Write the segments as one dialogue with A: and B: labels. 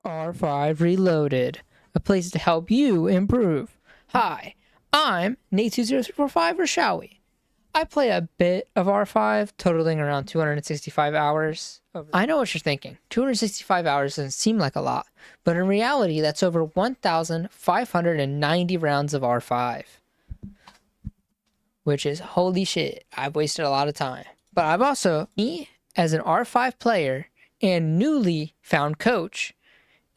A: R5 Reloaded, a place to help you improve. Hi, I'm Nate20345, or shall we? I play a bit of R5, totaling around 265 hours. I know what you're thinking. 265 hours doesn't seem like a lot, but in reality, that's over 1,590 rounds of R5. Which is holy shit, I've wasted a lot of time. But I've also, me as an R5 player and newly found coach,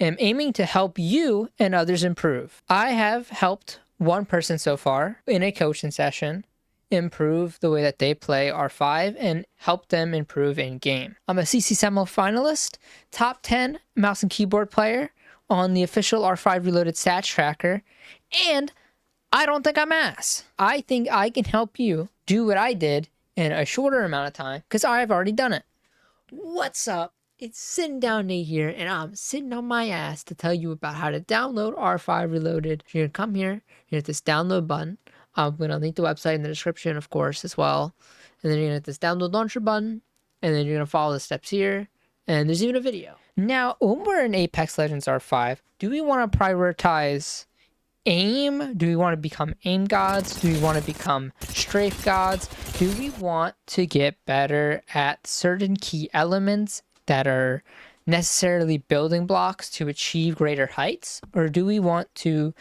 A: am aiming to help you and others improve. I have helped one person so far in a coaching session improve the way that they play R5 and help them improve in game. I'm a CC Seminole finalist, top 10 mouse and keyboard player on the official R5 Reloaded stats tracker, and I don't think I'm ass. I think I can help you do what I did in a shorter amount of time because I've already done it. What's up? It's Sitting Down Nate here, and I'm sitting on my ass to tell you about how to download R5 Reloaded. You're gonna come here, you hit this download button. I'm gonna link the website in the description, of course, as well. And then you're gonna hit this download launcher button, and then you're gonna follow the steps here, and there's even a video. Now, when we're in Apex Legends R5, do we want to prioritize aim? Do we want to become aim gods? Do we want to become strafe gods? Do we want to get better at certain key elements that are necessarily building blocks to achieve greater heights? Or do we want to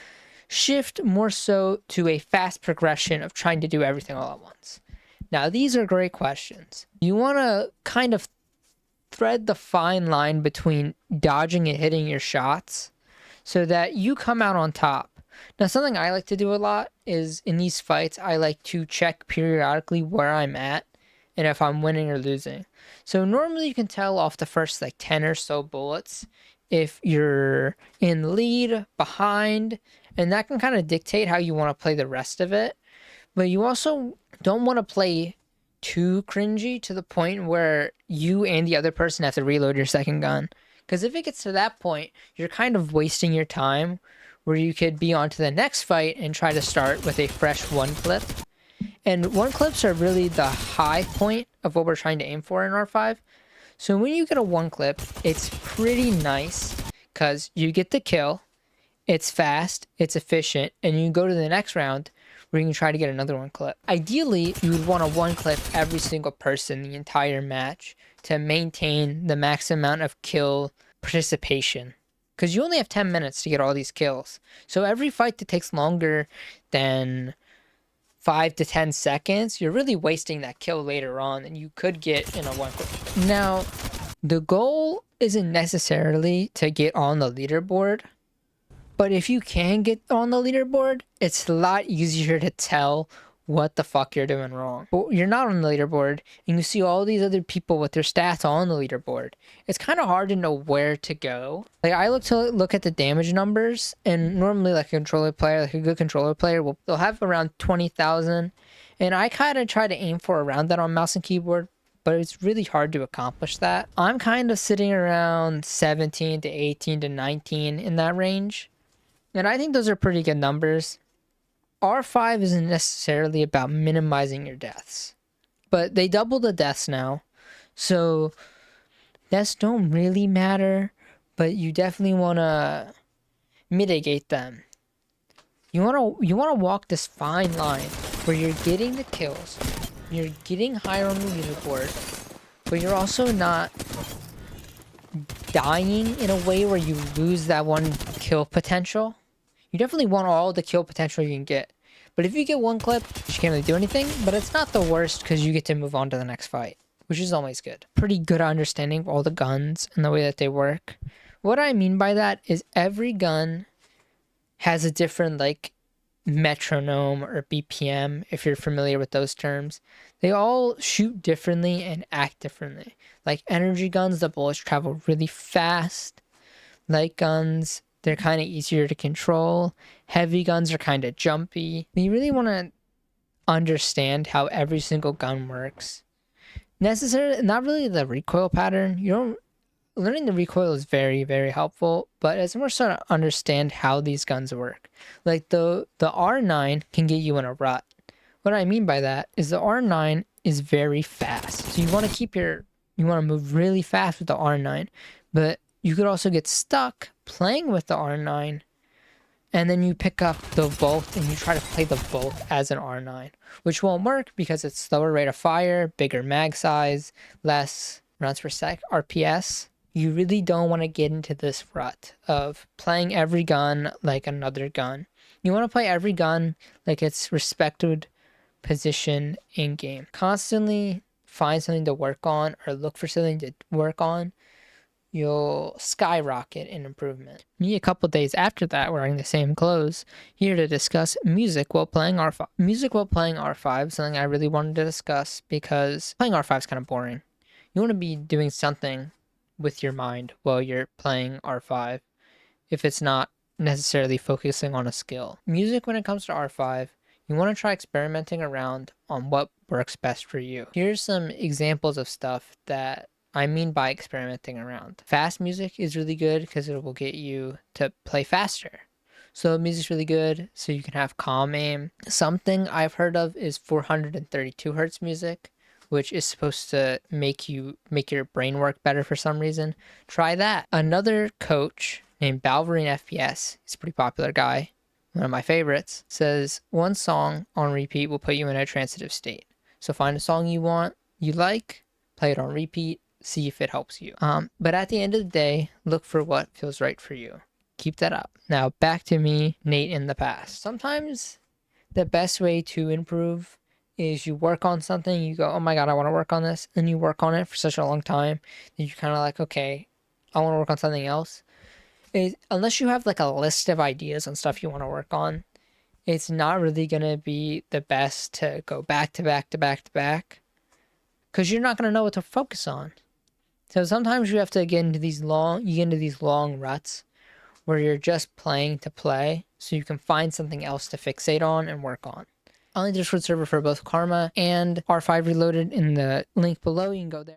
A: shift more so to a fast progression of trying to do everything all at once? Now, these are great questions. You want to kind of thread the fine line between dodging and hitting your shots so that you come out on top. Now, something I like to do a lot is in these fights, I like to check periodically where I'm at and if I'm winning or losing. So normally you can tell off the first like 10 or so bullets if you're in the lead, behind, and that can kind of dictate how you want to play the rest of it. But you also don't want to play too cringy to the point where you and the other person have to reload your second gun. Because if it gets to that point, you're kind of wasting your time, where you could be on to the next fight and try to start with a fresh one clip. And one clips are really the high point of what we're trying to aim for in R5. So when you get a one clip, it's pretty nice because you get the kill, it's fast, it's efficient, and you go to the next round where you can try to get another one clip. Ideally, you would want a one clip every single person the entire match to maintain the max amount of kill participation. Because you only have 10 minutes to get all these kills. So every fight that takes longer than 5 to 10 seconds, you're really wasting that kill later on, and you could get in a one clip. Now, the goal isn't necessarily to get on the leaderboard, but if you can get on the leaderboard, it's a lot easier to tell what the fuck you're doing wrong. But you're not on the leaderboard, and you see all these other people with their stats on the leaderboard. It's kind of hard to know where to go. Like, I look at the damage numbers, and normally like a controller player, like a good controller player, they'll have around 20,000, and I kind of try to aim for around that on mouse and keyboard, but it's really hard to accomplish that. I'm kind of sitting around 17 to 18 to 19 in that range, and I think those are pretty good numbers. R5 isn't necessarily about minimizing your deaths, but they double the deaths now, so deaths don't really matter, but you definitely want to mitigate them. You want to walk this fine line where you're getting the kills, you're getting higher on the leaderboard, but you're also not dying in a way where you lose that one kill potential. You definitely want all the kill potential you can get. But if you get one clip, you can't really do anything, but it's not the worst because you get to move on to the next fight, which is always good. Pretty good understanding of all the guns and the way that they work. What I mean by that is every gun has a different like metronome or BPM, if you're familiar with those terms. They all shoot differently and act differently. Like energy guns, the bullets travel really fast. Light guns, they're kind of easier to control. Heavy guns are kind of jumpy. You really want to understand how every single gun works. Necessarily, not really the recoil pattern. Learning the recoil is very, very helpful, but it's more so to understand how these guns work. Like the R9 can get you in a rut. What I mean by that is the R9 is very fast. So you want to move really fast with the R9, but you could also get stuck playing with the R9 and then you pick up the both and you try to play the both as an R9, which won't work because it's slower rate of fire, bigger mag size, less rounds per sec, RPS. You really don't want to get into this rut of playing every gun like another gun. You want to play every gun like its respected position in game. Constantly find something to work on or look for something to work on. You'll skyrocket in improvement. Me, a couple days after that, wearing the same clothes, here to discuss music while playing R5. Music while playing R5 is something I really wanted to discuss because playing R5 is kind of boring. You want to be doing something with your mind while you're playing R5 if it's not necessarily focusing on a skill. Music when it comes to R5, you want to try experimenting around on what works best for you. Here's some examples of stuff that I mean by experimenting around. Fast music is really good because it will get you to play faster. Slow music's really good so you can have calm aim. Something I've heard of is 432 hertz music, which is supposed to make your brain work better for some reason. Try that. Another coach named Balverine FPS, he's a pretty popular guy, one of my favorites, says one song on repeat will put you in a transitive state. So find a song you like, play it on repeat, see if it helps you. But at the end of the day, look for what feels right for you. Keep that up. Now back to me, Nate, in the past. Sometimes the best way to improve is you work on something, you go, oh my God, I want to work on this. And you work on it for such a long time that you're kind of like, okay, I want to work on something else. Unless you have like a list of ideas on stuff you want to work on, it's not really going to be the best to go back to back to back to back because you're not going to know what to focus on. So sometimes you have to get into these long ruts where you're just playing to play so you can find something else to fixate on and work on. I'll link the Discord server for both Karma and R5 Reloaded in the link below. You can go there.